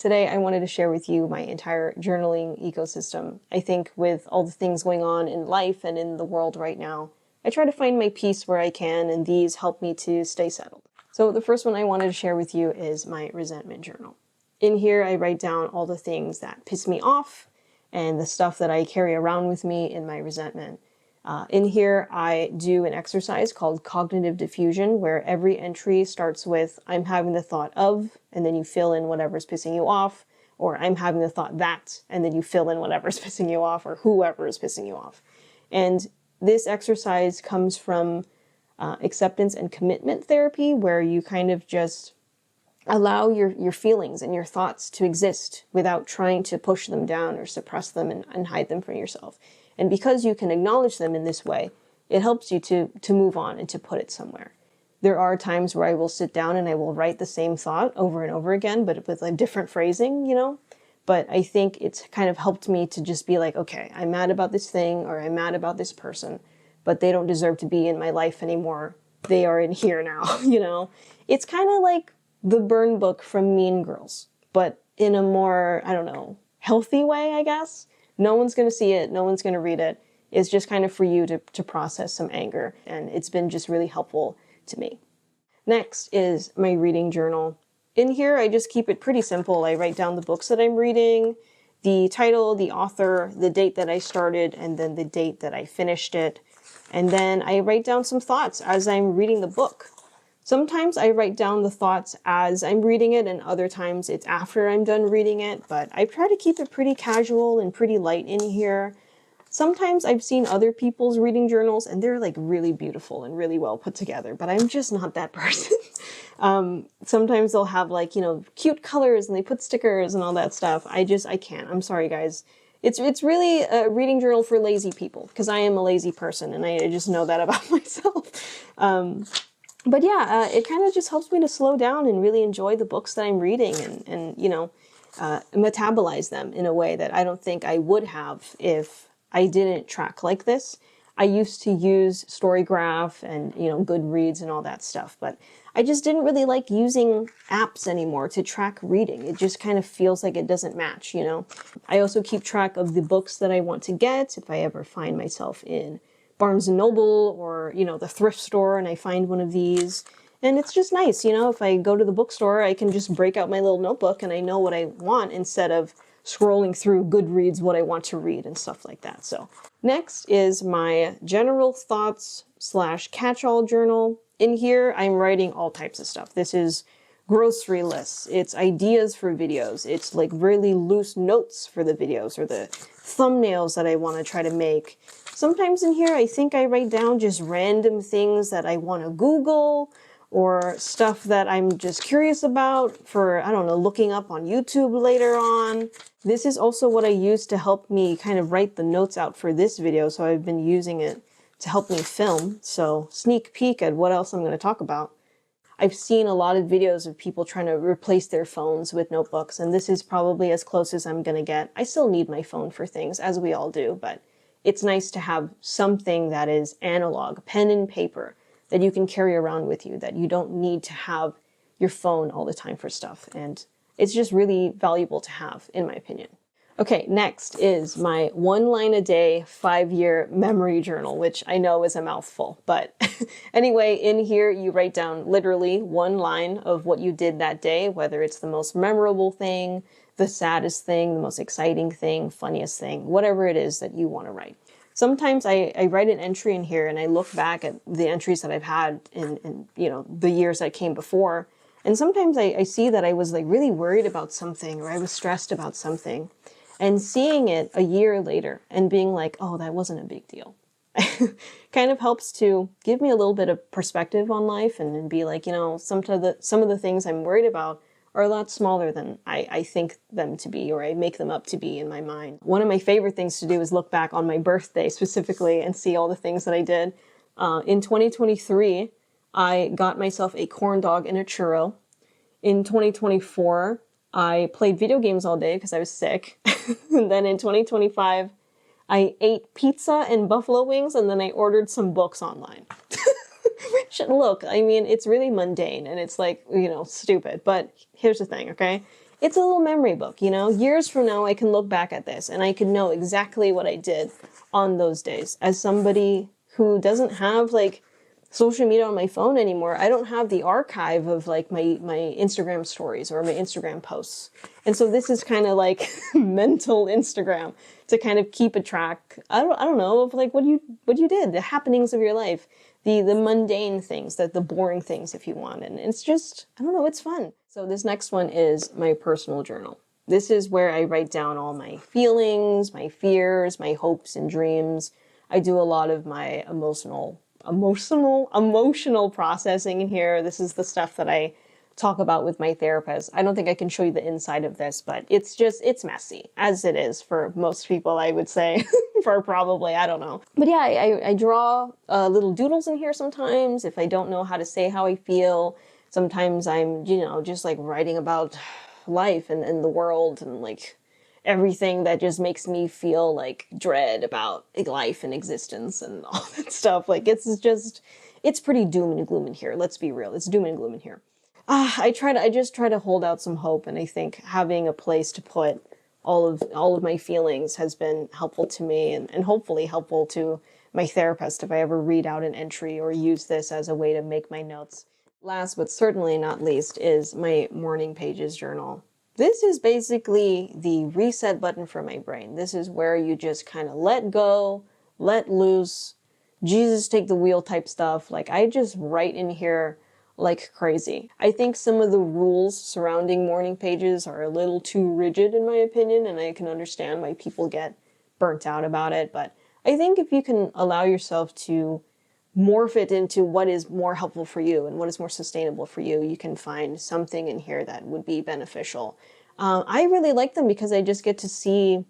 Today, I wanted to share with you my entire journaling ecosystem. I think with all the things going on in life and in the world right now, I try to find my peace where I can, and these help me to stay settled. So the first one I wanted to share with you is my resentment journal. In here, I write down all the things that piss me off and the stuff that I carry around with me in my resentment. In here, I do an exercise called cognitive diffusion, where every entry starts with, I'm having the thought of, and then you fill in whatever's pissing you off, or I'm having the thought that, and then you fill in whatever's pissing you off, or whoever is pissing you off. And this exercise comes from acceptance and commitment therapy, where you kind of just allow your feelings and your thoughts to exist without trying to push them down or suppress them and hide them from yourself. And because you can acknowledge them in this way, it helps you to move on and to put it somewhere. There are times where I will sit down and I will write the same thought over and over again, but with a different phrasing, you know? But I think it's kind of helped me to just be like, okay, I'm mad about this thing, or I'm mad about this person, but they don't deserve to be in my life anymore. They are in here now, you know? It's kind of like the burn book from Mean Girls, but in a more, I don't know, healthy way, I guess. No one's going to see it. No one's going to read it. It's just kind of for you to process some anger. And it's been just really helpful to me. Next is my reading journal. In here, I just keep it pretty simple. I write down the books that I'm reading, the title, the author, the date that I started, and then the date that I finished it. And then I write down some thoughts as I'm reading the book. Sometimes I write down the thoughts as I'm reading it, and other times it's after I'm done reading it, but I try to keep it pretty casual and pretty light in here. Sometimes I've seen other people's reading journals, and they're like really beautiful and really well put together, but I'm just not that person. Sometimes they'll have like, you know, cute colors and they put stickers and all that stuff. I can't. I'm sorry, guys. It's really a reading journal for lazy people, because I am a lazy person, and I just know that about myself. But yeah, it kind of just helps me to slow down and really enjoy the books that I'm reading and you know, metabolize them in a way that I don't think I would have if I didn't track like this. I used to use Storygraph and, you know, Goodreads and all that stuff, but I just didn't really like using apps anymore to track reading. It just kind of feels like it doesn't match, you know? I also keep track of the books that I want to get if I ever find myself in Barnes & Noble or, you know, the thrift store and I find one of these. And it's just nice, you know, if I go to the bookstore, I can just break out my little notebook and I know what I want instead of scrolling through Goodreads what I want to read and stuff like that. So next is my general thoughts / catch-all journal. In here, I'm writing all types of stuff. This is grocery lists, it's ideas for videos, it's like really loose notes for the videos or the thumbnails that I want to try to make. Sometimes in here, I think I write down just random things that I want to Google or stuff that I'm just curious about for, I don't know, looking up on YouTube later on. This is also what I use to help me kind of write the notes out for this video, so I've been using it to help me film. So sneak peek at what else I'm going to talk about. I've seen a lot of videos of people trying to replace their phones with notebooks, and this is probably as close as I'm going to get. I still need my phone for things, as we all do, but it's nice to have something that is analog, pen and paper, that you can carry around with you, that you don't need to have your phone all the time for stuff. And it's just really valuable to have, in my opinion. Okay, next is my 1 line a day, 5-year memory journal, which I know is a mouthful. But anyway, in here you write down literally 1 line of what you did that day, whether it's the most memorable thing, the saddest thing, the most exciting thing, funniest thing, whatever it is that you want to write. Sometimes I write an entry in here and I look back at the entries that I've had in you know, the years that came before. And sometimes I see that I was like really worried about something, or I was stressed about something. And seeing it a year later and being like, oh, that wasn't a big deal, kind of helps to give me a little bit of perspective on life and be like, you know, some of the things I'm worried about are a lot smaller than I think them to be, or I make them up to be in my mind. One of my favorite things to do is look back on my birthday specifically and see all the things that I did. In 2023, I got myself a corn dog and a churro. In 2024, I played video games all day because I was sick. And then in 2025, I ate pizza and buffalo wings, and then I ordered some books online. Look, I mean, it's really mundane and it's like, you know, stupid. But here's the thing, okay? it's a little memory book, you know? Years from now, I can look back at this and I can know exactly what I did on those days. As somebody who doesn't have like social media on my phone anymore, I don't have the archive of like my Instagram stories or my Instagram posts. And so this is kind of like mental Instagram to kind of keep a track, I don't know, of like what you did, the happenings of your life, the mundane things, the boring things if you want. And it's just, I don't know, it's fun. So this next one is my personal journal. This is where I write down all my feelings, my fears, my hopes and dreams. I do a lot of my emotional processing in here. This is the stuff that I talk about with my therapist. I don't think I can show you the inside of this, but it's messy, as it is for most people, I would say, for probably, I don't know. But yeah, I draw little doodles in here sometimes if I don't know how to say how I feel. Sometimes I'm, you know, just like writing about life and the world and like everything that just makes me feel like dread about life and existence and all that stuff. Like it's pretty doom and gloom in here. Let's be real. It's doom and gloom in here. I just try to hold out some hope. And I think having a place to put all of my feelings has been helpful to me and hopefully helpful to my therapist if I ever read out an entry or use this as a way to make my notes. Last but certainly not least is my morning pages journal. This is basically the reset button for my brain. This is where you just kind of let go, let loose, Jesus take the wheel type stuff. Like I just write in here like crazy. I think some of the rules surrounding morning pages are a little too rigid in my opinion, and I can understand why people get burnt out about it. But I think if you can allow yourself to morph it into what is more helpful for you and what is more sustainable for you, you can find something in here that would be beneficial. I really like them because I just get to see,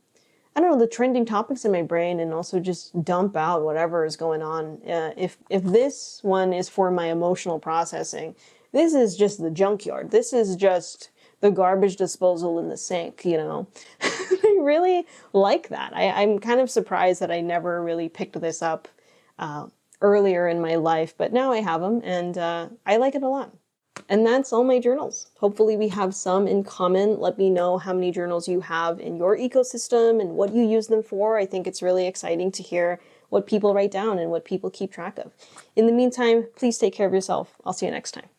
I don't know, the trending topics in my brain and also just dump out whatever is going on. If this one is for my emotional processing, this is just the junkyard. This is just the garbage disposal in the sink, you know. I really like that. I'm kind of surprised that I never really picked this up earlier in my life, but now I have them and I like it a lot. And that's all my journals. Hopefully we have some in common. Let me know how many journals you have in your ecosystem and what you use them for. I think it's really exciting to hear what people write down and what people keep track of. In the meantime, please take care of yourself. I'll see you next time.